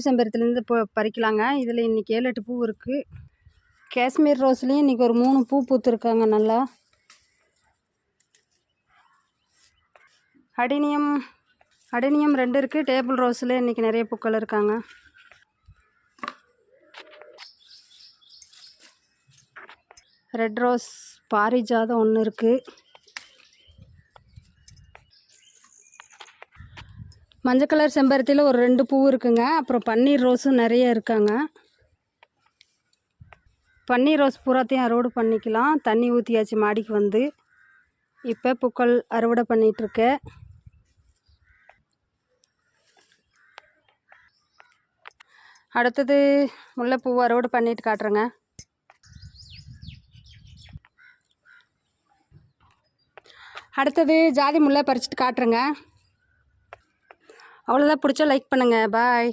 செம்பருத்திலேருந்து இப்போ பறிக்கலாங்க. இதில் இன்றைக்கி 7, 8 பூ இருக்குது. காஷ்மீர் ரோஸ்லேயும் இன்றைக்கி ஒரு 3 பூ பூத்துருக்காங்க நல்லா. அடினியம் 2 இருக்குது. டேபிள் ரோஸில் இன்றைக்கி நிறைய பூக்கள் இருக்காங்க. ரெட் ரோஸ் பாரிஜாதம் 1 இருக்குது. மஞ்சள் கலர் செம்பருத்தியில் ஒரு 2 பூ இருக்குங்க. அப்புறம் பன்னீர் ரோஸும் நிறைய இருக்காங்க. பன்னீர் ரோஸ் பூராத்தையும் அறுவடை பண்ணிக்கலாம். தண்ணி ஊற்றியாச்சு மாடிக்கு வந்து. இப்போ பூக்கள் அறுவடை பண்ணிகிட்ருக்கேன். அடுத்தது முல்லைப்பூ அறுவடை பண்ணிட்டு காட்டுறேங்க. அடுத்தது ஜாதி முல்லை பறிச்சுட்டு காட்டுறேங்க. அவ்வளோதான். பிடிச்சா லைக் பண்ணுங்கள். பாய்.